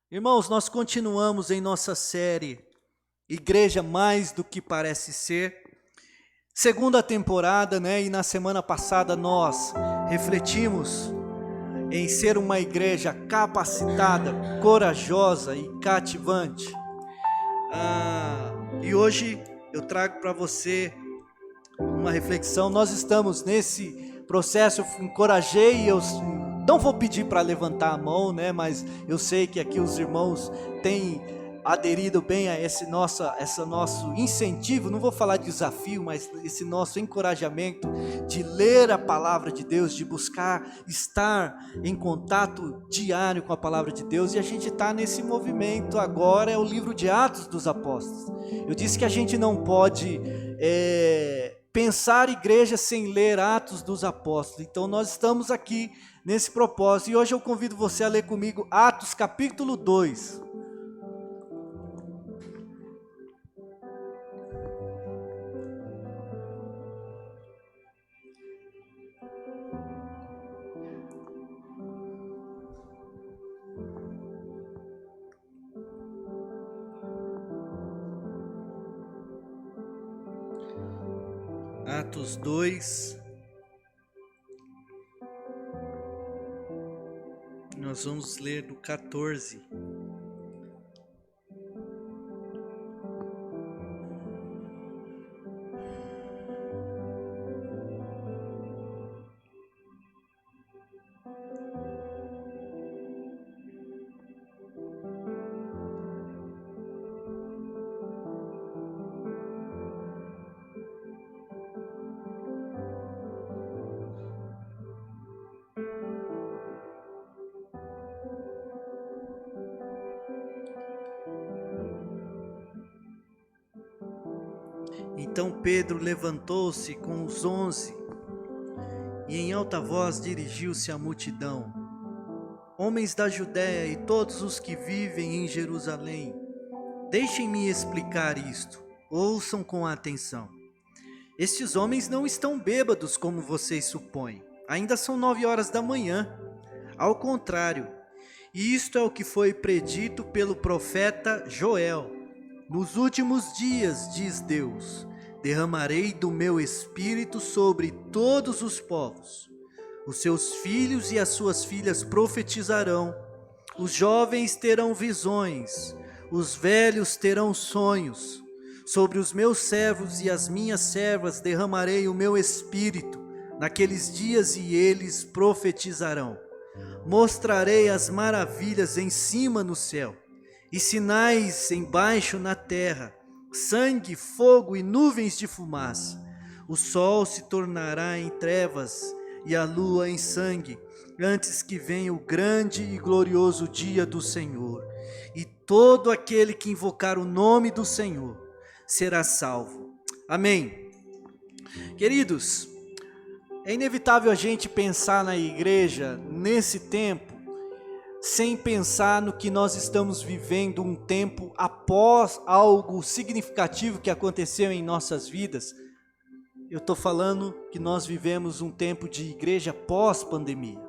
Irmãos, nós continuamos em nossa série Igreja Mais do que Parece Ser, segunda temporada, né? E na semana passada nós refletimos em ser uma igreja capacitada, corajosa e cativante. E hoje eu trago para você uma reflexão. Nós estamos nesse processo, eu encorajei, eu não vou pedir para levantar a mão, né? Mas eu sei que aqui os irmãos têm aderido bem a esse nosso incentivo, não vou falar de desafio, mas esse nosso encorajamento de ler a palavra de Deus, de buscar estar em contato diário com a palavra de Deus, e a gente está nesse movimento agora, é o livro de Atos dos Apóstolos. Eu disse que a gente não pode pensar igreja sem ler Atos dos Apóstolos, então nós estamos aqui nesse propósito, e hoje eu convido você a ler comigo Atos capítulo 2. Atos 2, nós vamos ler do 14. Então Pedro levantou-se com os 11 e em alta voz dirigiu-se à multidão: Homens da Judéia e todos os que vivem em Jerusalém, deixem-me explicar isto, ouçam com atenção. Estes homens não estão bêbados como vocês supõem, ainda são 9 horas da manhã. Ao contrário, isto é o que foi predito pelo profeta Joel. Nos últimos dias, diz Deus, derramarei do meu espírito sobre todos os povos. Os seus filhos e as suas filhas profetizarão, os jovens terão visões, os velhos terão sonhos. Sobre os meus servos e as minhas servas derramarei o meu espírito naqueles dias e eles profetizarão. Mostrarei as maravilhas em cima no céu e sinais embaixo na terra, sangue, fogo e nuvens de fumaça. O sol se tornará em trevas e a lua em sangue, antes que venha o grande e glorioso dia do Senhor. E todo aquele que invocar o nome do Senhor será salvo. Amém. Queridos, é inevitável a gente pensar na igreja nesse tempo sem pensar no que nós estamos vivendo um tempo após algo significativo que aconteceu em nossas vidas. Eu estou falando que nós vivemos um tempo de igreja pós-pandemia.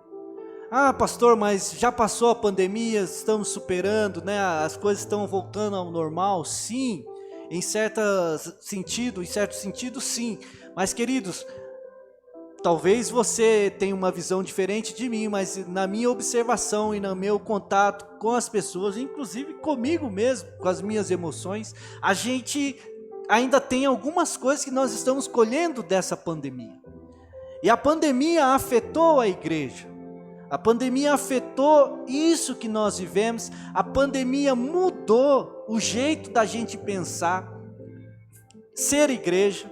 Ah, pastor, mas já passou a pandemia, estamos superando, né? As coisas estão voltando ao normal. Sim, em certo sentido, sim. Mas, queridos, talvez você tenha uma visão diferente de mim, mas na minha observação e no meu contato com as pessoas, inclusive comigo mesmo, com as minhas emoções, a gente ainda tem algumas coisas que nós estamos colhendo dessa pandemia. E a pandemia afetou a igreja. A pandemia afetou isso que nós vivemos. A pandemia mudou o jeito da gente pensar, ser igreja.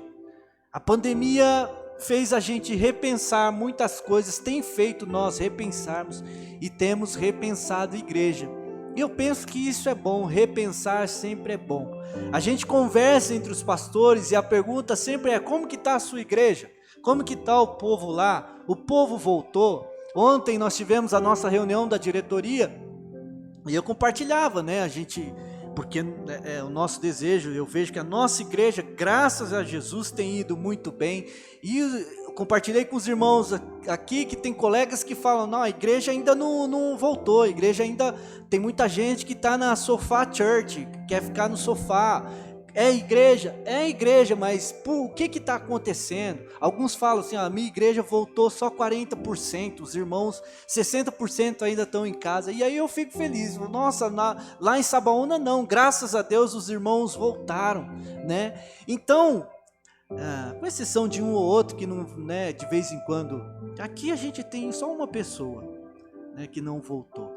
A pandemia fez a gente repensar muitas coisas, tem feito nós repensarmos e temos repensado a igreja. E eu penso que isso é bom, repensar sempre é bom. A gente conversa entre os pastores e a pergunta sempre é: como que está a sua igreja? Como que está o povo lá? O povo voltou? Ontem nós tivemos a nossa reunião da diretoria e eu compartilhava, né? Porque é o nosso desejo, eu vejo que a nossa igreja, graças a Jesus, tem ido muito bem. E compartilhei com os irmãos aqui que tem colegas que falam, não, a igreja ainda não voltou, a igreja ainda tem muita gente que está na sofá church, quer ficar no sofá. É igreja, mas o que está acontecendo? Alguns falam assim, a minha igreja voltou só 40%, os irmãos 60% ainda estão em casa, e aí eu fico feliz, nossa, lá em Sabaúna não, graças a Deus os irmãos voltaram, né? Então, com exceção de um ou outro que não, né, de vez em quando, aqui a gente tem só uma pessoa, né, que não voltou,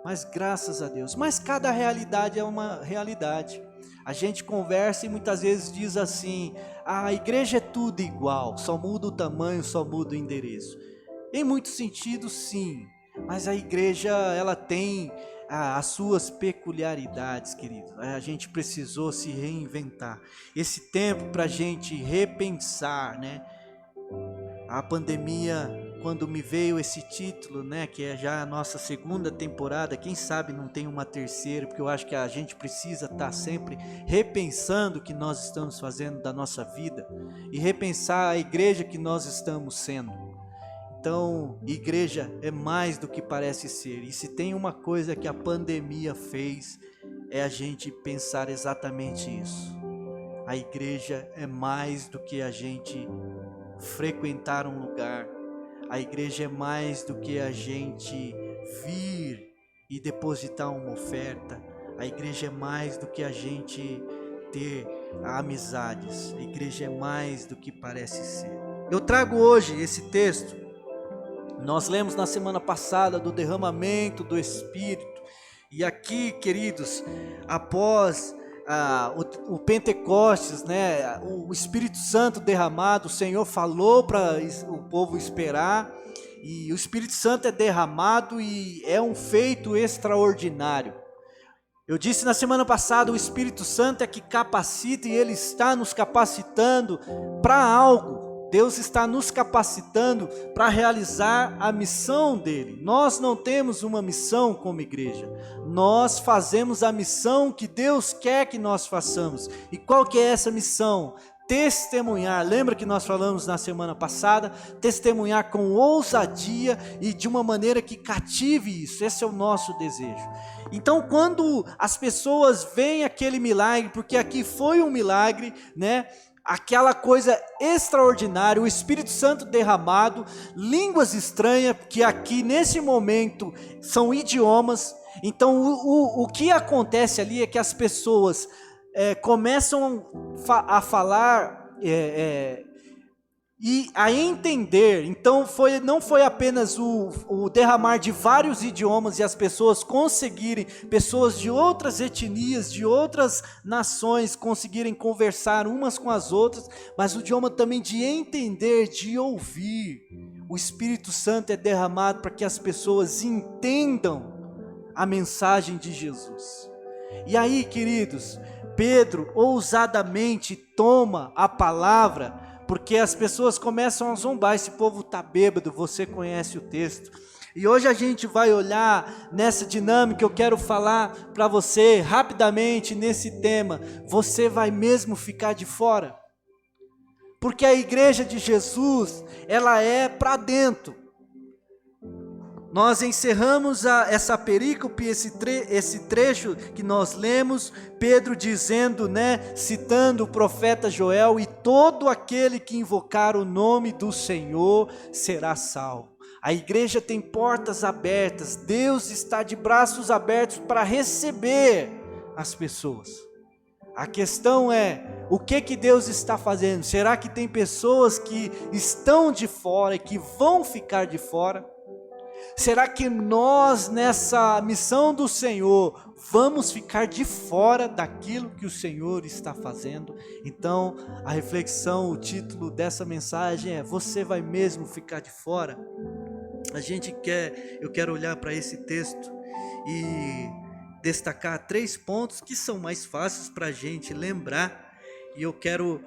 mas graças a Deus, mas cada realidade é uma realidade. A gente conversa e muitas vezes diz assim, a igreja é tudo igual, só muda o tamanho, só muda o endereço. Em muitos sentidos sim, mas a igreja ela tem as suas peculiaridades, querido. A gente precisou se reinventar. Esse tempo para a gente repensar, né? A pandemia, quando me veio esse título, né, que é já a nossa segunda temporada, quem sabe não tem uma terceira, porque eu acho que a gente precisa estar sempre repensando o que nós estamos fazendo da nossa vida e repensar a igreja que nós estamos sendo. Então, igreja é mais do que parece ser, e se tem uma coisa que a pandemia fez, é a gente pensar exatamente isso. A igreja é mais do que a gente frequentar um lugar. A igreja é mais do que a gente vir e depositar uma oferta. A igreja é mais do que a gente ter amizades. A igreja é mais do que parece ser. Eu trago hoje esse texto. Nós lemos na semana passada do derramamento do Espírito. E aqui, queridos, após o Pentecostes, né, o Espírito Santo derramado, o Senhor falou para o povo esperar, e o Espírito Santo é derramado e é um feito extraordinário. Eu disse na semana passada, o Espírito Santo é que capacita, e Ele está nos capacitando para algo. Deus está nos capacitando para realizar a missão dele. Nós não temos uma missão como igreja. Nós fazemos a missão que Deus quer que nós façamos. E qual que é essa missão? Testemunhar. Lembra que nós falamos na semana passada? Testemunhar com ousadia e de uma maneira que cative isso. Esse é o nosso desejo. Então, quando as pessoas veem aquele milagre, porque aqui foi um milagre, né? Aquela coisa extraordinária, o Espírito Santo derramado, línguas estranhas, que aqui nesse momento são idiomas. Então o que acontece ali é que as pessoas começam a falar e a entender. Então não foi apenas o derramar de vários idiomas e as pessoas conseguirem, pessoas de outras etnias, de outras nações conseguirem conversar umas com as outras, mas o idioma também de entender, de ouvir. O Espírito Santo é derramado para que as pessoas entendam a mensagem de Jesus. E aí, queridos, Pedro ousadamente toma a palavra, porque as pessoas começam a zombar, esse povo está bêbado, você conhece o texto. E hoje a gente vai olhar nessa dinâmica, eu quero falar para você rapidamente nesse tema, você vai mesmo ficar de fora? Porque a igreja de Jesus, ela é para Nós encerramos essa perícope, esse trecho que nós lemos, Pedro dizendo, né, citando o profeta Joel, e todo aquele que invocar o nome do Senhor será salvo. A igreja tem portas abertas, Deus está de braços abertos para receber as pessoas. A questão é, o que Deus está fazendo? Será que tem pessoas que estão de fora e que vão ficar de fora? Será que nós, nessa missão do Senhor, vamos ficar de fora daquilo que o Senhor está fazendo? Então, a reflexão, o título dessa mensagem é: você vai mesmo ficar de fora? Eu quero olhar para esse texto e destacar 3 pontos que são mais fáceis para a gente lembrar, e eu quero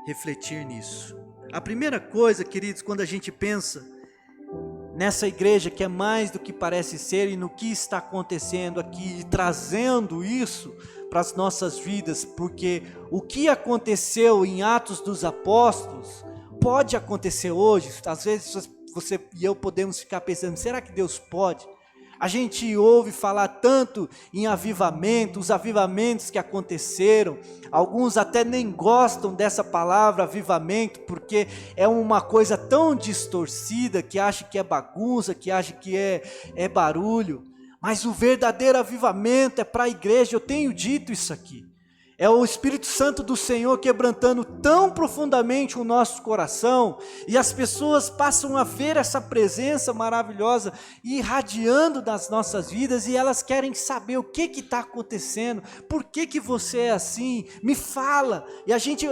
refletir nisso. A primeira coisa, queridos, quando a gente pensa nessa igreja que é mais do que parece ser e no que está acontecendo aqui, e trazendo isso para as nossas vidas, porque o que aconteceu em Atos dos Apóstolos, pode acontecer hoje. Às vezes você e eu podemos ficar pensando, será que Deus pode? A gente ouve falar tanto em avivamento, os avivamentos que aconteceram. Alguns até nem gostam dessa palavra avivamento, porque é uma coisa tão distorcida, que acha que é bagunça, que acha que é barulho. Mas o verdadeiro avivamento é para a igreja, eu tenho dito isso aqui. É o Espírito Santo do Senhor quebrantando tão profundamente o nosso coração, e as pessoas passam a ver essa presença maravilhosa irradiando das nossas vidas, e elas querem saber o que está acontecendo, por que você é assim, me fala, e a gente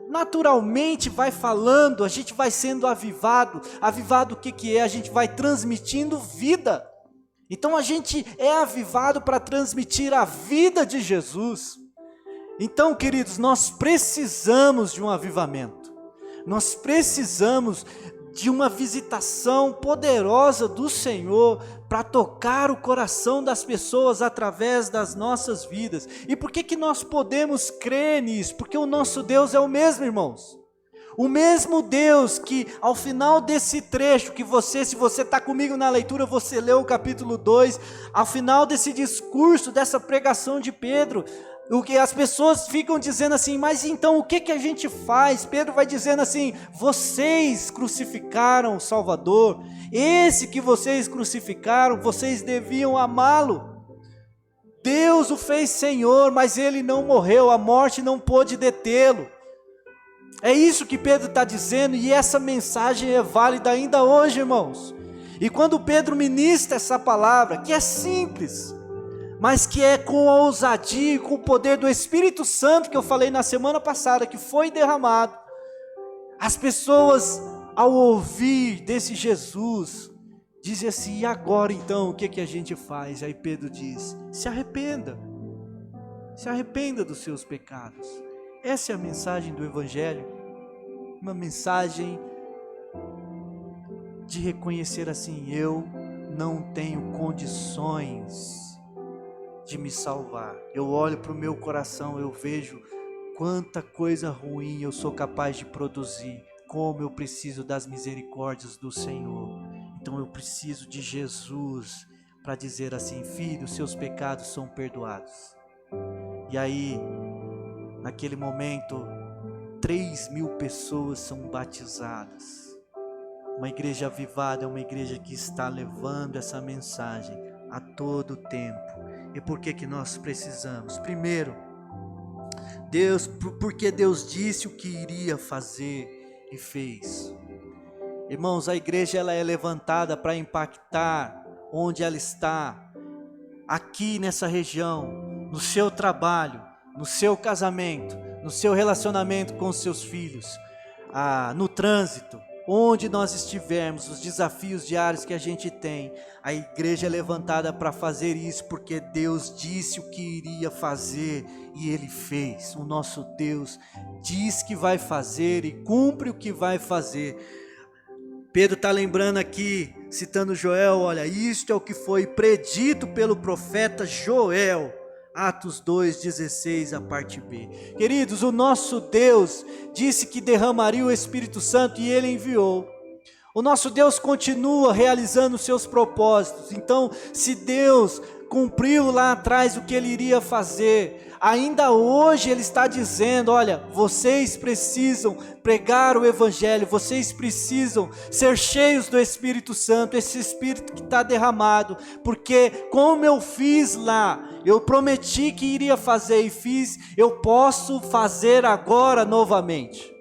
naturalmente vai falando, a gente vai sendo avivado. Avivado o que é? A gente vai transmitindo vida. Então a gente é avivado para transmitir a vida de Jesus. Então, queridos, nós precisamos de um avivamento, nós precisamos de uma visitação poderosa do Senhor para tocar o coração das pessoas através das nossas vidas. E por que nós podemos crer nisso? Porque o nosso Deus é o mesmo, irmãos. O mesmo Deus que ao final desse trecho que se você está comigo na leitura, você leu o capítulo 2, ao final desse discurso, dessa pregação de Pedro, o que as pessoas ficam dizendo assim, mas então o que a gente faz? Pedro vai dizendo assim, vocês crucificaram o Salvador, esse que vocês crucificaram, vocês deviam amá-lo. Deus o fez Senhor, mas ele não morreu, a morte não pôde detê-lo. É isso que Pedro está dizendo, e essa mensagem é válida ainda hoje, irmãos. E quando Pedro ministra essa palavra, que é simples, mas que é com a ousadia e com o poder do Espírito Santo, que eu falei na semana passada, que foi derramado, as pessoas, ao ouvir desse Jesus, dizem assim, e agora então, o que a gente faz? Aí Pedro diz, se arrependa dos seus pecados. Essa é a mensagem do Evangelho, uma mensagem de reconhecer assim, eu não tenho condições de me salvar. Eu olho para o meu coração, eu vejo quanta coisa ruim eu sou capaz de produzir, como eu preciso das misericórdias do Senhor. Então eu preciso de Jesus para dizer assim, filho, seus pecados são perdoados. E aí, naquele momento, 3.000 pessoas são batizadas. Uma igreja avivada é uma igreja que está levando essa mensagem a todo tempo. E por que nós precisamos? Primeiro, porque Deus disse o que iria fazer e fez. Irmãos, a igreja ela é levantada para impactar onde ela está, aqui nessa região, no seu trabalho, no seu casamento, no seu relacionamento com os seus filhos, no trânsito, onde nós estivermos, os desafios diários que a gente tem, a igreja é levantada para fazer isso, porque Deus disse o que iria fazer e Ele fez. O nosso Deus diz que vai fazer e cumpre o que vai fazer. Pedro está lembrando aqui, citando Joel, olha, isto é o que foi predito pelo profeta Joel, Atos 2,16, a parte B. Queridos, o nosso Deus disse que derramaria o Espírito Santo e Ele enviou. O nosso Deus continua realizando os seus propósitos. Então, se Deus cumpriu lá atrás o que Ele iria fazer, ainda hoje Ele está dizendo, olha, vocês precisam pregar o Evangelho, vocês precisam ser cheios do Espírito Santo, esse Espírito que está derramado, porque como eu fiz lá, eu prometi que iria fazer e fiz, eu posso fazer agora novamente.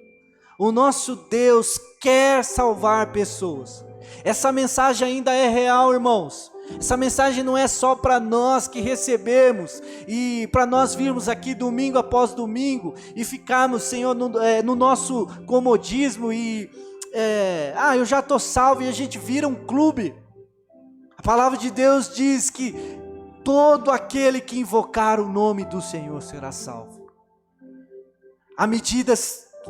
O nosso Deus quer salvar pessoas. Essa mensagem ainda é real, irmãos. Essa mensagem não é só para nós que recebemos e para nós virmos aqui domingo após domingo e ficarmos, Senhor, no nosso comodismo e eu já estou salvo, e a gente vira um clube. A palavra de Deus diz que todo aquele que invocar o nome do Senhor será salvo. À medida,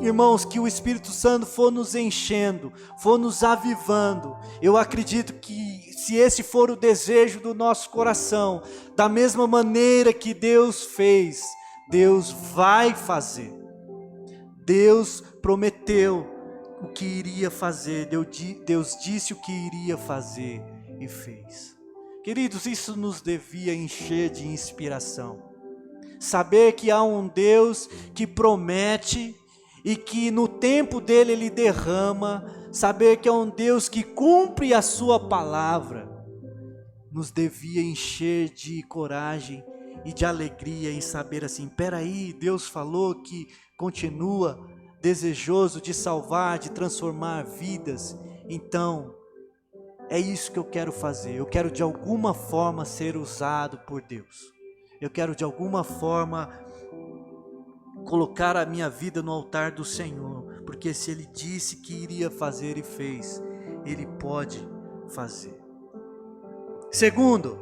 irmãos, que o Espírito Santo for nos enchendo, for nos avivando, eu acredito que se esse for o desejo do nosso coração, da mesma maneira que Deus fez, Deus vai fazer. Deus prometeu o que iria fazer, Deus disse o que iria fazer e fez. Queridos, isso nos devia encher de inspiração. Saber que há um Deus que promete e que no tempo dele Ele derrama. Saber que é um Deus que cumpre a sua palavra. Nos devia encher de coragem e de alegria em saber assim, peraí, Deus falou que continua desejoso de salvar, de transformar vidas. Então, é isso que eu quero fazer. Eu quero de alguma forma ser usado por Deus. Eu quero de alguma forma colocar a minha vida no altar do Senhor, porque se Ele disse que iria fazer e fez, Ele pode fazer. Segundo,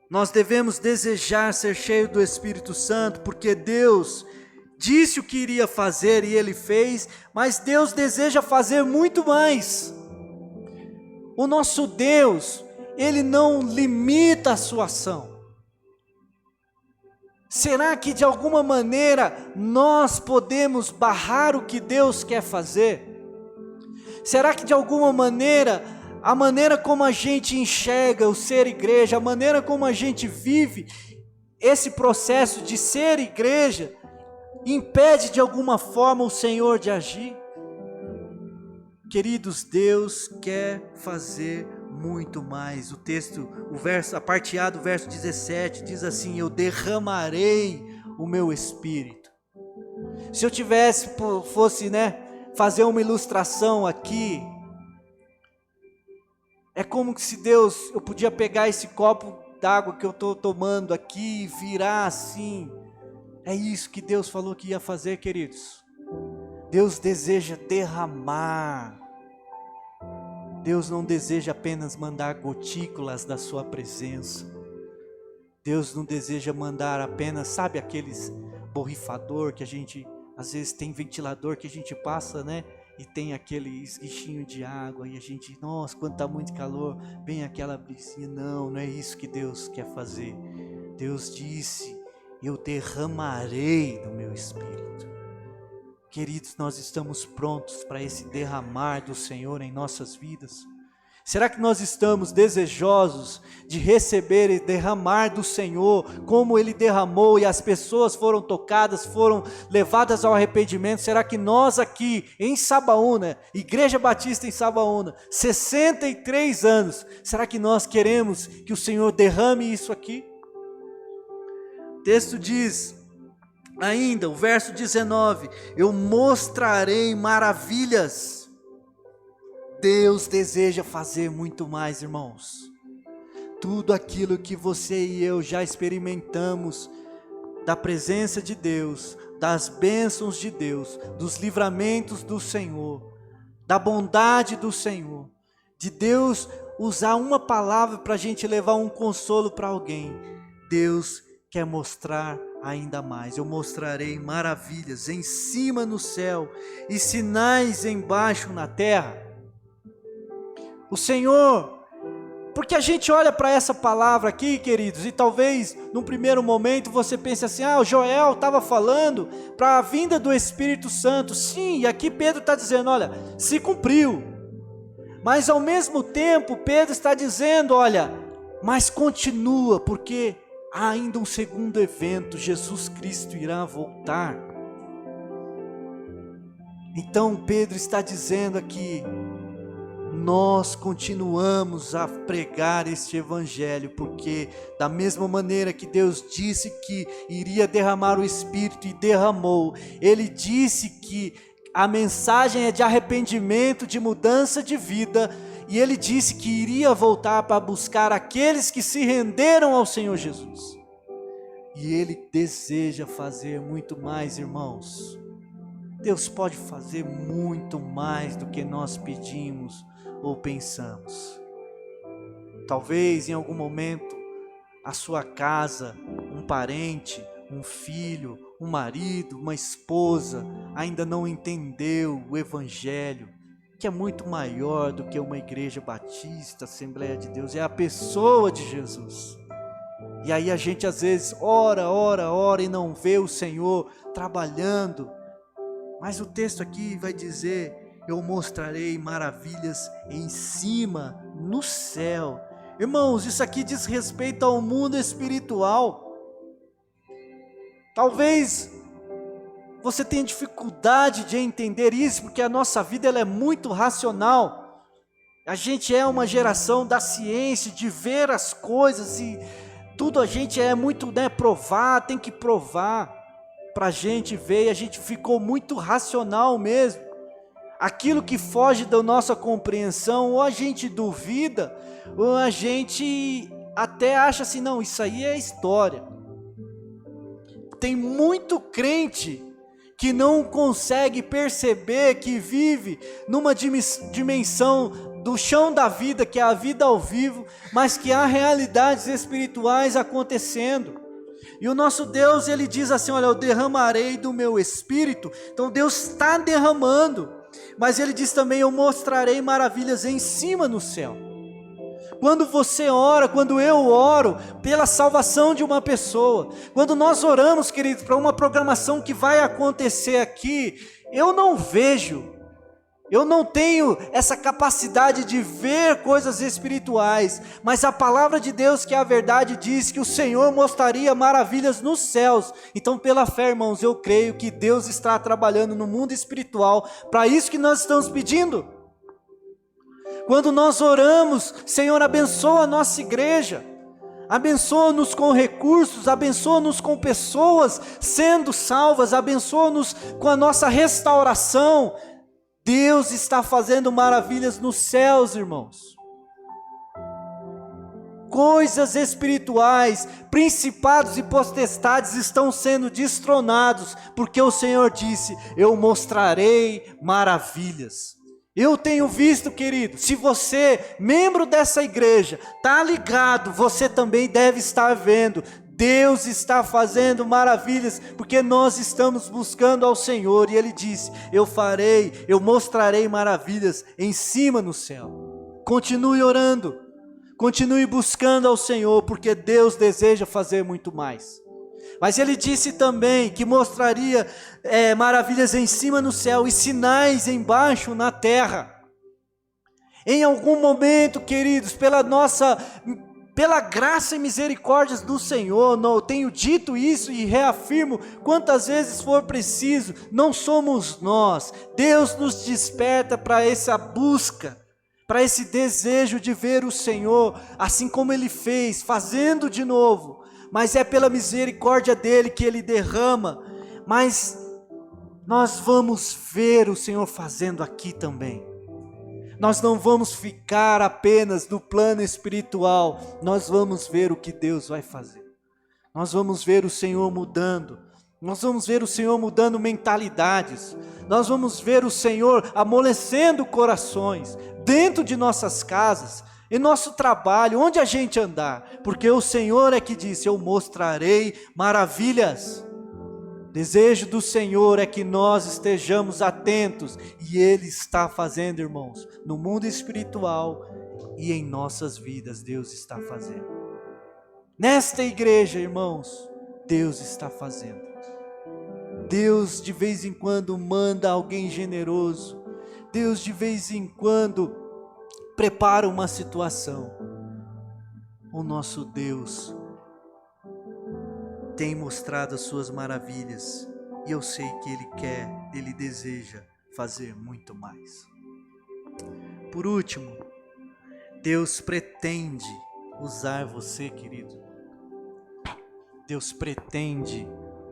nós devemos desejar ser cheios do Espírito Santo, porque Deus disse o que iria fazer e Ele fez, mas Deus deseja fazer muito mais. O nosso Deus, Ele não limita a sua ação. Será que de alguma maneira nós podemos barrar o que Deus quer fazer? Será que de alguma maneira, a maneira como a gente enxerga o ser igreja, a maneira como a gente vive esse processo de ser igreja, impede de alguma forma o Senhor de agir? Queridos, Deus quer fazer muito mais. O texto, a parte A do verso 17 diz assim: eu derramarei o meu espírito. Se eu fosse fazer uma ilustração aqui, é como se Deus, eu podia pegar esse copo d'água que eu estou tomando aqui e virar assim. É isso que Deus falou que ia fazer, queridos. Deus deseja derramar. Deus não deseja apenas mandar gotículas da sua presença. Deus não deseja mandar apenas, sabe aqueles borrifador que a gente, às vezes tem ventilador que a gente passa, e tem aquele esguichinho de água e a gente, nossa, quando está muito calor, vem aquela brisinha. Não é isso que Deus quer fazer. Deus disse: eu derramarei do meu espírito. Queridos, nós estamos prontos para esse derramar do Senhor em nossas vidas? Será que nós estamos desejosos de receber e derramar do Senhor, como Ele derramou e as pessoas foram tocadas, foram levadas ao arrependimento? Será que nós aqui em Sabaúna, Igreja Batista em Sabaúna, 63 anos, será que nós queremos que o Senhor derrame isso aqui? O texto diz ainda, o verso 19, eu mostrarei maravilhas. Deus deseja fazer muito mais, irmãos. Tudo aquilo que você e eu já experimentamos da presença de Deus, das bênçãos de Deus, dos livramentos do Senhor, da bondade do Senhor, de Deus usar uma palavra para a gente levar um consolo para alguém. Deus quer mostrar ainda mais. Eu mostrarei maravilhas em cima no céu e sinais embaixo na terra. O Senhor, porque a gente olha para essa palavra aqui, queridos, e talvez num primeiro momento você pense assim: o Joel estava falando para a vinda do Espírito Santo. Sim, e aqui Pedro está dizendo, olha, se cumpriu. Mas ao mesmo tempo Pedro está dizendo, olha, mas continua, porque há ainda um segundo evento, Jesus Cristo irá voltar. Então Pedro está dizendo aqui, nós continuamos a pregar este evangelho, porque da mesma maneira que Deus disse que iria derramar o Espírito e derramou, Ele disse que a mensagem é de arrependimento, de mudança de vida, e Ele disse que iria voltar para buscar aqueles que se renderam ao Senhor Jesus. E Ele deseja fazer muito mais, irmãos. Deus pode fazer muito mais do que nós pedimos ou pensamos. Talvez em algum momento a sua casa, um parente, um filho, um marido, uma esposa ainda não entendeu o evangelho, que é muito maior do que uma igreja batista, Assembleia de Deus, é a pessoa de Jesus. E aí a gente às vezes ora e não vê o Senhor trabalhando, Mas o texto aqui vai dizer: eu mostrarei maravilhas em cima, no céu. Irmãos, isso aqui diz respeito ao mundo espiritual. Talvez você tenha dificuldade de entender isso, porque a nossa vida ela é muito racional. A gente é uma geração da ciência, de ver as coisas e tudo a gente é muito, provar, tem que provar para a gente ver, e a gente ficou muito racional mesmo. Aquilo que foge da nossa compreensão, ou a gente duvida, ou a gente até acha assim, não, isso aí é história. Tem muito crente que não consegue perceber que vive numa dimensão do chão da vida, que é a vida ao vivo, mas que há realidades espirituais acontecendo. E o nosso Deus, ele diz assim, olha, eu derramarei do meu espírito. Então Deus está derramando, mas ele diz também, eu mostrarei maravilhas em cima no céu. Quando você ora, quando eu oro pela salvação de uma pessoa, quando nós oramos, queridos, para uma programação que vai acontecer aqui, eu não tenho essa capacidade de ver coisas espirituais, mas a palavra de Deus, que é a verdade, diz que o Senhor mostraria maravilhas nos céus. Então, pela fé, irmãos, eu creio que Deus está trabalhando no mundo espiritual, para isso que nós estamos pedindo. Quando nós oramos, Senhor, abençoa a nossa igreja, abençoa-nos com recursos, abençoa-nos com pessoas sendo salvas, abençoa-nos com a nossa restauração. Deus está fazendo maravilhas nos céus, irmãos. Coisas espirituais, principados e potestades estão sendo destronados, porque o Senhor disse, eu mostrarei maravilhas. Eu tenho visto, querido, se você, membro dessa igreja, está ligado, você também deve estar vendo. Deus está fazendo maravilhas, porque nós estamos buscando ao Senhor, e Ele disse, eu mostrarei maravilhas em cima no céu. Continue orando, continue buscando ao Senhor, porque Deus deseja fazer muito mais. Mas Ele disse também que mostraria maravilhas em cima no céu e sinais embaixo na terra. Em algum momento, queridos, pela graça e misericórdia do Senhor, eu tenho dito isso e reafirmo quantas vezes for preciso, não somos nós, Deus nos desperta para essa busca, para esse desejo de ver o Senhor, assim como Ele fez, fazendo de novo, mas é pela misericórdia dEle que Ele derrama, mas nós vamos ver o Senhor fazendo aqui também. Nós não vamos ficar apenas no plano espiritual, nós vamos ver o que Deus vai fazer. Nós vamos ver o Senhor mudando, nós vamos ver o Senhor mudando mentalidades, nós vamos ver o Senhor amolecendo corações, dentro de nossas casas, em nosso trabalho, onde a gente andar, porque o Senhor é que disse, eu mostrarei maravilhas. Desejo do Senhor é que nós estejamos atentos, e Ele está fazendo, irmãos, no mundo espiritual e em nossas vidas, Deus está fazendo. Nesta igreja, irmãos, Deus está fazendo. Deus de vez em quando manda alguém generoso, Deus de vez em quando prepara uma situação. O nosso Deus tem mostrado as suas maravilhas, e eu sei que Ele deseja fazer muito mais. Por último, Deus pretende usar você, querido. Deus pretende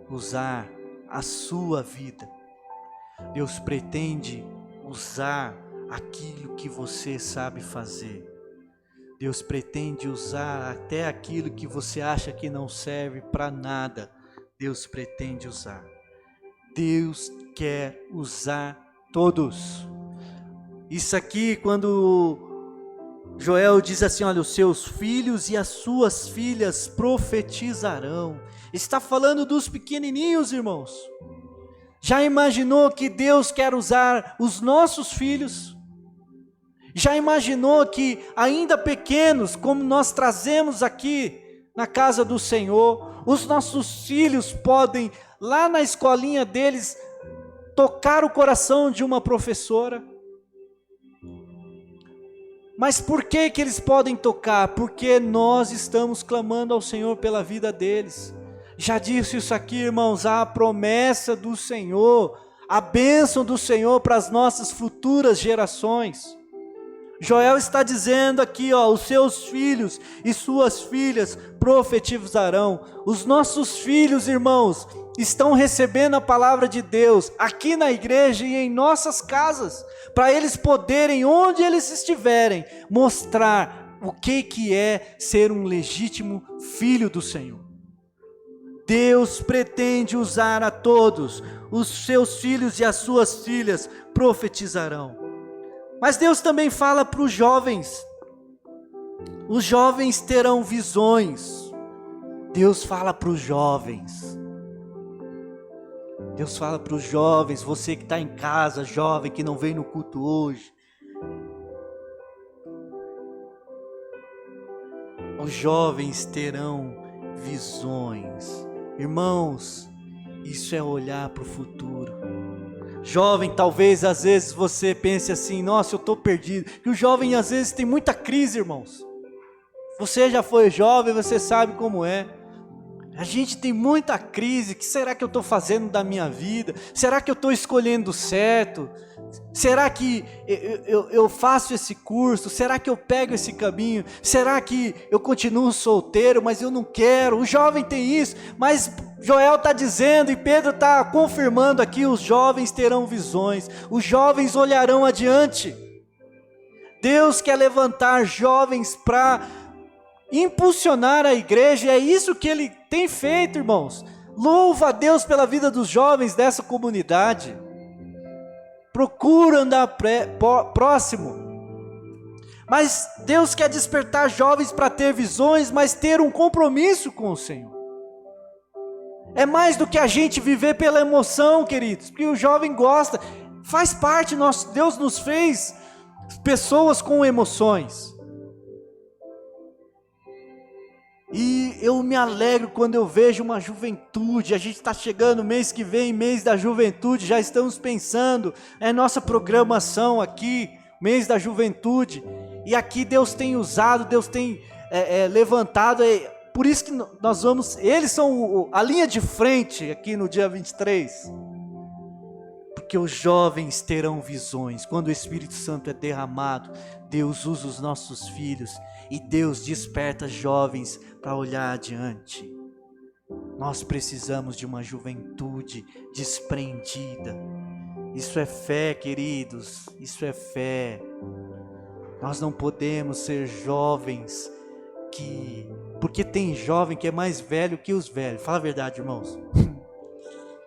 usar a sua vida. Deus pretende usar aquilo que você sabe fazer. Deus pretende usar até aquilo que você acha que não serve para nada. Deus pretende usar. Deus quer usar todos. Isso aqui, quando Joel diz assim, olha, os seus filhos e as suas filhas profetizarão. Está falando dos pequenininhos, irmãos. Já imaginou que Deus quer usar os nossos filhos? Já imaginou que ainda pequenos, como nós trazemos aqui na casa do Senhor, os nossos filhos podem, lá na escolinha deles, tocar o coração de uma professora. Mas por que que eles podem tocar? Porque nós estamos clamando ao Senhor pela vida deles. Já disse isso aqui, irmãos, a promessa do Senhor, a bênção do Senhor para as nossas futuras gerações. Joel está dizendo aqui, os seus filhos e suas filhas profetizarão. Os nossos filhos, irmãos, estão recebendo a palavra de Deus aqui na igreja e em nossas casas, para eles poderem, onde eles estiverem, mostrar o que é ser um legítimo filho do Senhor. Deus pretende usar a todos, os seus filhos e as suas filhas profetizarão. Mas Deus também fala para os jovens terão visões. Deus fala para os jovens. Deus fala para os jovens, você que está em casa, jovem, que não veio no culto hoje. Os jovens terão visões. Irmãos, isso é olhar para o futuro. Jovem, talvez às vezes você pense assim, nossa, eu estou perdido. E o jovem às vezes tem muita crise, irmãos. Você já foi jovem, você sabe como é. A gente tem muita crise. O que será que eu estou fazendo da minha vida? Será que eu estou escolhendo certo? Será que eu faço esse curso? Será que eu pego esse caminho? Será que eu continuo solteiro, mas eu não quero? O jovem tem isso, mas Joel está dizendo e Pedro está confirmando aqui, os jovens terão visões, os jovens olharão adiante. Deus quer levantar jovens para impulsionar a igreja, e é isso que Ele tem feito, irmãos. Louva a Deus pela vida dos jovens dessa comunidade. Procura andar próximo. Mas Deus quer despertar jovens para ter visões, mas ter um compromisso com o Senhor. É mais do que a gente viver pela emoção, queridos, porque o jovem gosta, faz parte, Deus nos fez pessoas com emoções. E eu me alegro quando eu vejo uma juventude. A gente está chegando mês que vem, mês da juventude, já estamos pensando, nossa programação aqui, mês da juventude, e aqui Deus tem usado, Deus tem levantado, por isso que nós vamos, eles são a linha de frente aqui no dia 23, porque os jovens terão visões. Quando o Espírito Santo é derramado, Deus usa os nossos filhos, e Deus desperta jovens para olhar adiante. Nós precisamos de uma juventude desprendida. Isso é fé, queridos, isso é fé. Nós não podemos ser jovens porque tem jovem que é mais velho que os velhos. Fala a verdade, irmãos.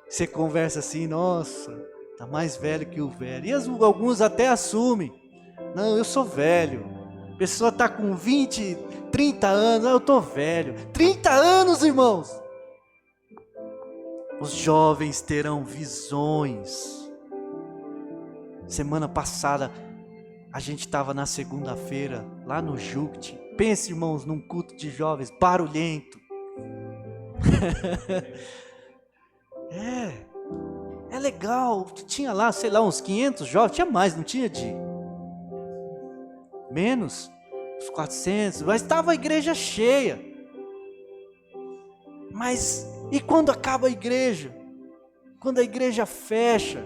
Você conversa assim, nossa, tá mais velho que o velho. E alguns até assumem, não, eu sou velho. A pessoa está com 20, 30 anos, eu estou velho. 30 anos, irmãos. Os jovens terão visões. Semana passada, a gente estava na segunda-feira, lá no Juct. Pense, irmãos, num culto de jovens, barulhento. É legal. Tinha lá, sei lá, uns 500 jovens. Tinha mais, não tinha menos, uns 400, mas estava a igreja cheia. Mas e quando acaba a igreja? Quando a igreja fecha,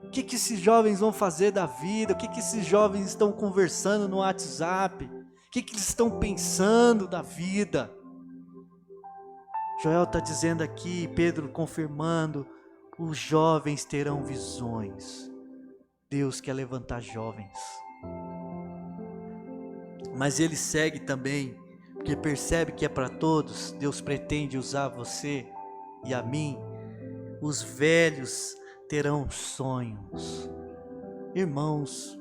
o que esses jovens vão fazer da vida? O que esses jovens estão conversando no WhatsApp? O que eles estão pensando da vida? Joel está dizendo aqui, Pedro confirmando, os jovens terão visões. Deus quer levantar jovens. Mas ele segue também, porque percebe que é para todos. Deus pretende usar você e a mim. Os velhos terão sonhos. Irmãos,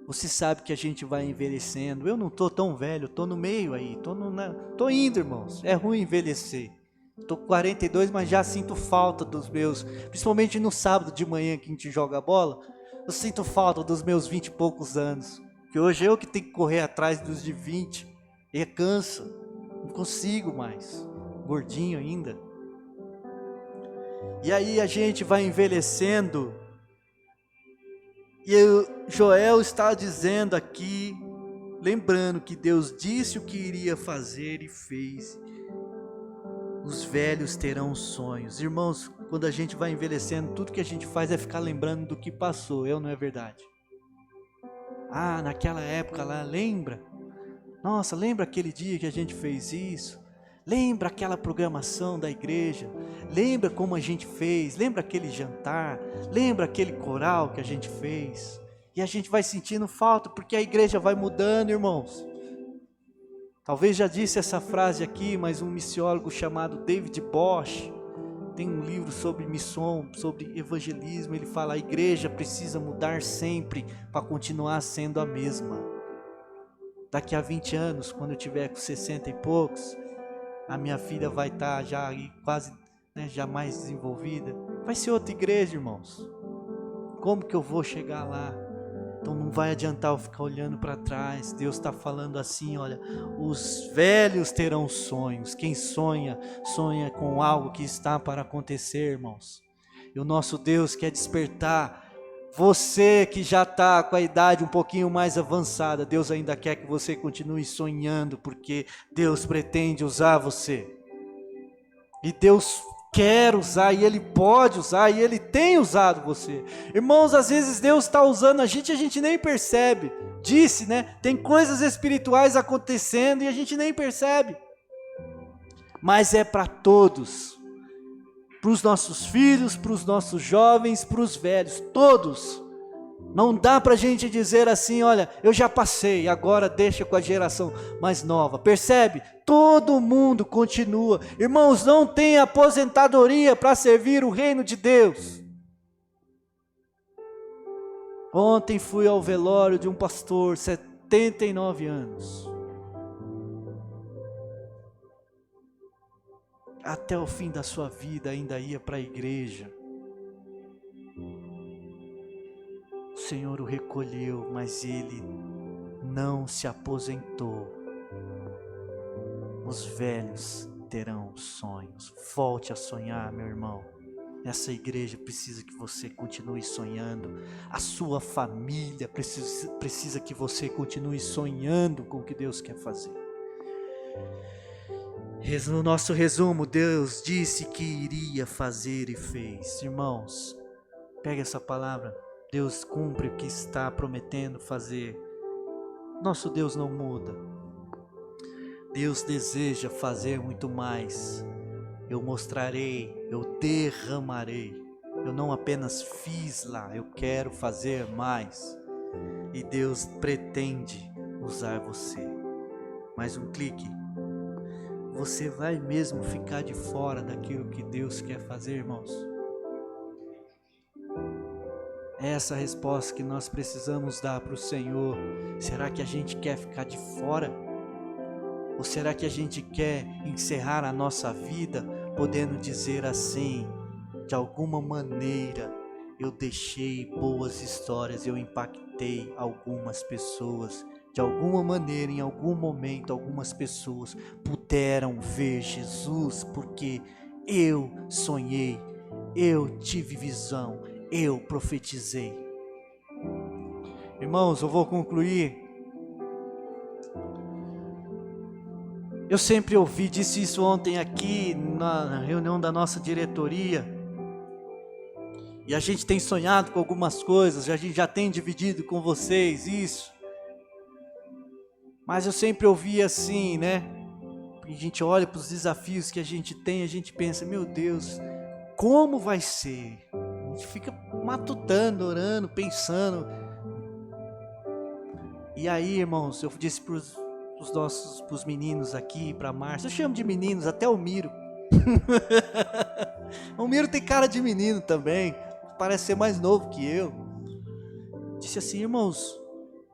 você sabe que a gente vai envelhecendo. Eu não estou tão velho, estou no meio aí, estou indo, irmãos. É ruim envelhecer. Estou com 42, mas já sinto falta dos meus, principalmente no sábado de manhã que a gente joga bola, eu sinto falta dos meus 20 e poucos anos. Que hoje eu que tenho que correr atrás dos de 20, e cansa, não consigo mais, gordinho ainda. E aí a gente vai envelhecendo, E Joel está dizendo aqui, lembrando que Deus disse o que iria fazer e fez. Os velhos terão sonhos. Irmãos, quando a gente vai envelhecendo, tudo que a gente faz é ficar lembrando do que passou, não é verdade? Ah, naquela época lá, lembra? Nossa, lembra aquele dia que a gente fez isso? Lembra aquela programação da igreja? Lembra como a gente fez? Lembra aquele jantar? Lembra aquele coral que a gente fez? E a gente vai sentindo falta porque a igreja vai mudando, irmãos. Talvez já disse essa frase aqui, mas um missiólogo chamado David Bosch tem um livro sobre missão, sobre evangelismo. Ele fala: a igreja precisa mudar sempre para continuar sendo a mesma. Daqui a 20 anos, quando eu tiver com 60 e poucos, a minha filha vai estar já aí quase, já mais desenvolvida. Vai ser outra igreja, irmãos. Como que eu vou chegar lá? Então não vai adiantar eu ficar olhando para trás. Deus está falando assim, olha, os velhos terão sonhos. Quem sonha, sonha com algo que está para acontecer, irmãos. E o nosso Deus quer despertar você que já está com a idade um pouquinho mais avançada. Deus ainda quer que você continue sonhando, porque Deus pretende usar você. E Deus quer usar, e Ele pode usar, e Ele tem usado você. Irmãos, às vezes Deus está usando a gente nem percebe. Disse, tem coisas espirituais acontecendo e a gente nem percebe. Mas é para todos. Para os nossos filhos, para os nossos jovens, para os velhos, todos. Não dá para a gente dizer assim, olha, eu já passei, agora deixa com a geração mais nova. Percebe? Todo mundo continua. Irmãos, não tem aposentadoria para servir o reino de Deus. Ontem fui ao velório de um pastor, 79 anos. Até o fim da sua vida ainda ia para a igreja. O Senhor o recolheu, mas ele não se aposentou. Os velhos terão sonhos. Volte a sonhar, meu irmão. Essa igreja precisa que você continue sonhando. A sua família precisa que você continue sonhando com o que Deus quer fazer. No nosso resumo, Deus disse que iria fazer e fez. Irmãos, pega essa palavra. Deus cumpre o que está prometendo fazer. Nosso Deus não muda. Deus deseja fazer muito mais. Eu mostrarei, eu derramarei. Eu não apenas fiz lá, eu quero fazer mais. E Deus pretende usar você. Mais um clique. Você vai mesmo ficar de fora daquilo que Deus quer fazer, irmãos? É essa a resposta que nós precisamos dar para o Senhor. Será que a gente quer ficar de fora? Ou será que a gente quer encerrar a nossa vida podendo dizer assim, de alguma maneira eu deixei boas histórias, eu impactei algumas pessoas. De alguma maneira, em algum momento, algumas pessoas puderam ver Jesus, porque eu sonhei, eu tive visão, eu profetizei. Irmãos, eu vou concluir. Eu sempre ouvi, disse isso ontem aqui na reunião da nossa diretoria. E a gente tem sonhado com algumas coisas, a gente já tem dividido com vocês isso. Mas eu sempre ouvi assim, a gente olha para os desafios que a gente tem, a gente pensa, meu Deus, como vai ser? A gente fica matutando, orando, pensando. E aí, irmãos, eu disse para os meninos aqui, para a Márcia, eu chamo de meninos, até o Miro. O Miro tem cara de menino também, parece ser mais novo que eu. Disse assim, irmãos,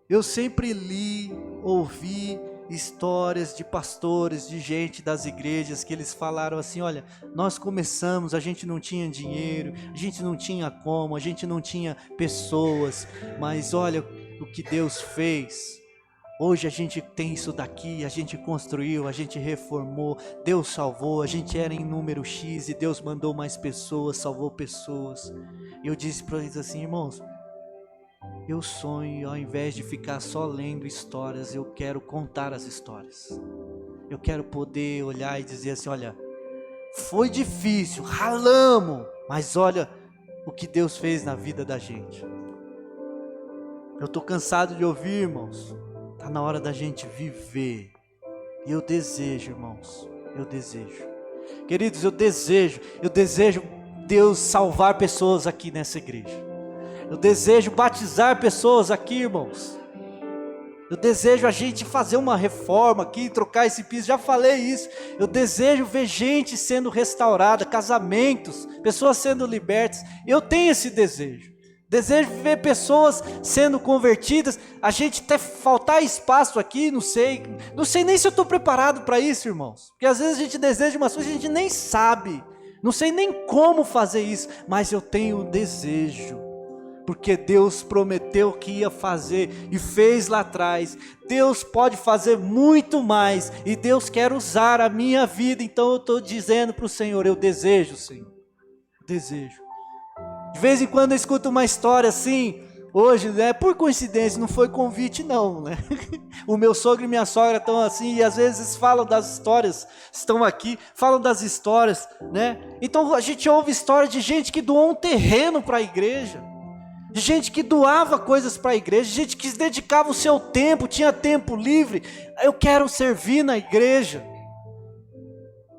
eu sempre li, ouvi histórias de pastores, de gente das igrejas, que eles falaram assim, olha, nós começamos, a gente não tinha dinheiro, a gente não tinha como, a gente não tinha pessoas, mas olha o que Deus fez. Hoje a gente tem isso daqui, a gente construiu, a gente reformou, Deus salvou, a gente era em número X e Deus mandou mais pessoas, salvou pessoas. E eu disse para eles assim, irmãos, Eu sonho, ao invés de ficar só lendo histórias, eu quero contar as histórias. Eu quero poder olhar e dizer assim, olha, foi difícil, ralamos, mas olha o que Deus fez na vida da gente. Eu estou cansado de ouvir, irmãos. Está na hora da gente viver. E eu desejo, irmãos, eu desejo. Queridos, eu desejo Deus salvar pessoas aqui nessa igreja. Eu desejo batizar pessoas aqui, irmãos. Eu desejo a gente fazer uma reforma aqui, trocar esse piso, já falei isso. Eu desejo ver gente sendo restaurada, casamentos, pessoas sendo libertas. Eu tenho esse desejo. Desejo ver pessoas sendo convertidas. A gente até faltar espaço aqui, não sei nem se eu estou preparado para isso, irmãos. Porque às vezes a gente deseja umas coisas que a gente nem sabe. Não sei nem como fazer isso, mas eu tenho o desejo. Porque Deus prometeu que ia fazer e fez lá atrás. Deus pode fazer muito mais e Deus quer usar a minha vida. Então eu estou dizendo para o Senhor, eu desejo, Senhor, desejo. De vez em quando eu escuto uma história assim, hoje, né, por coincidência, não foi convite não, né? O meu sogro e minha sogra estão assim, e às vezes falam das histórias, estão aqui, falam das histórias, né? Então a gente ouve história de gente que doou um terreno para a igreja, de gente que doava coisas para a igreja, de gente que se dedicava o seu tempo, tinha tempo livre. Eu quero servir na igreja.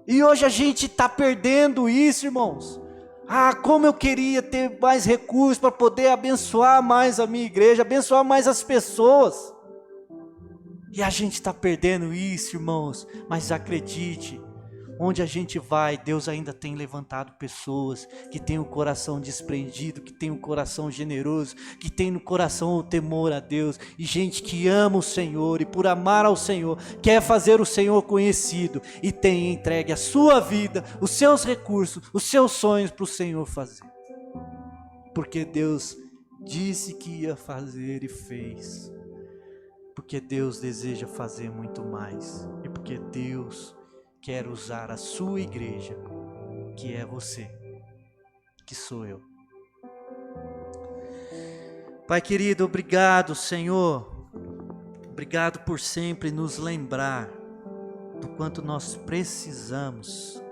E hoje a gente está perdendo isso, irmãos. Ah, como eu queria ter mais recursos para poder abençoar mais a minha igreja, abençoar mais as pessoas. E a gente está perdendo isso, irmãos. Mas acredite, onde a gente vai, Deus ainda tem levantado pessoas que têm o coração desprendido, que têm o coração generoso, que têm no coração o temor a Deus, e gente que ama o Senhor, e por amar ao Senhor, quer fazer o Senhor conhecido, e tem entregue a sua vida, os seus recursos, os seus sonhos para o Senhor fazer. Porque Deus disse que ia fazer e fez. Porque Deus deseja fazer muito mais, e porque Deus quer usar a sua igreja, que é você, que sou eu. Pai querido, obrigado, Senhor. Obrigado por sempre nos lembrar do quanto nós precisamos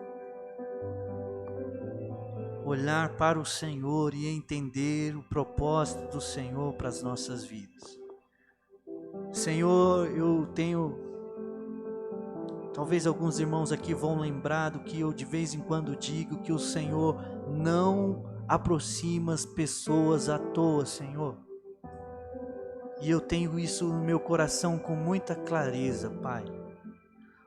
olhar para o Senhor e entender o propósito do Senhor para as nossas vidas. Senhor, eu tenho... Talvez alguns irmãos aqui vão lembrar do que eu de vez em quando digo, que o Senhor não aproxima as pessoas à toa, Senhor. E eu tenho isso no meu coração com muita clareza, Pai.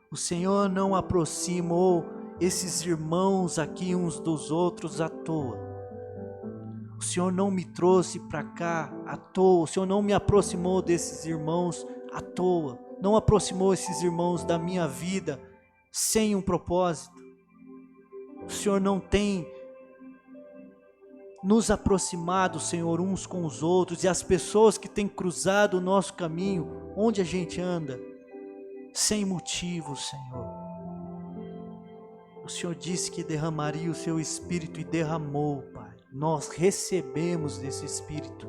O Senhor não aproximou esses irmãos aqui uns dos outros à toa. O Senhor não me trouxe para cá à toa. O Senhor não me aproximou desses irmãos à toa. Não aproximou esses irmãos da minha vida sem um propósito. O Senhor não tem nos aproximado, Senhor, uns com os outros, e as pessoas que têm cruzado o nosso caminho, onde a gente anda, sem motivo, Senhor. O Senhor disse que derramaria o seu Espírito e derramou, Pai. Nós recebemos desse Espírito.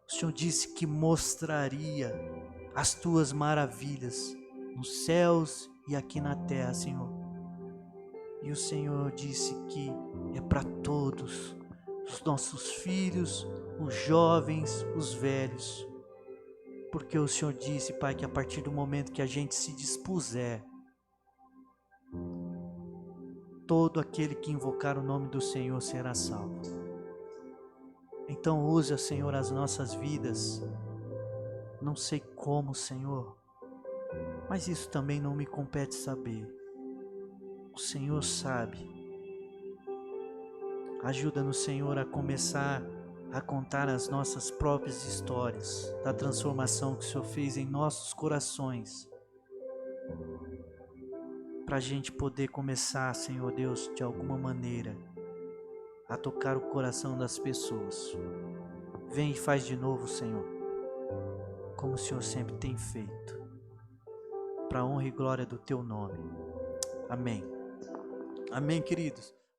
O Senhor disse que mostraria as tuas maravilhas nos céus e aqui na terra, Senhor. E o Senhor disse que é para todos, os nossos filhos, os jovens, os velhos. Porque o Senhor disse, Pai, que a partir do momento que a gente se dispuser, todo aquele que invocar o nome do Senhor será salvo. Então use, Senhor, as nossas vidas. Não sei como, Senhor, mas isso também não me compete saber. O Senhor sabe. Ajuda-nos, Senhor, a começar a contar as nossas próprias histórias da transformação que o Senhor fez em nossos corações, para a gente poder começar, Senhor Deus, de alguma maneira, a tocar o coração das pessoas. Vem e faz de novo, Senhor, como o Senhor sempre tem feito, para a honra e glória do Teu nome. Amém. Amém, queridos.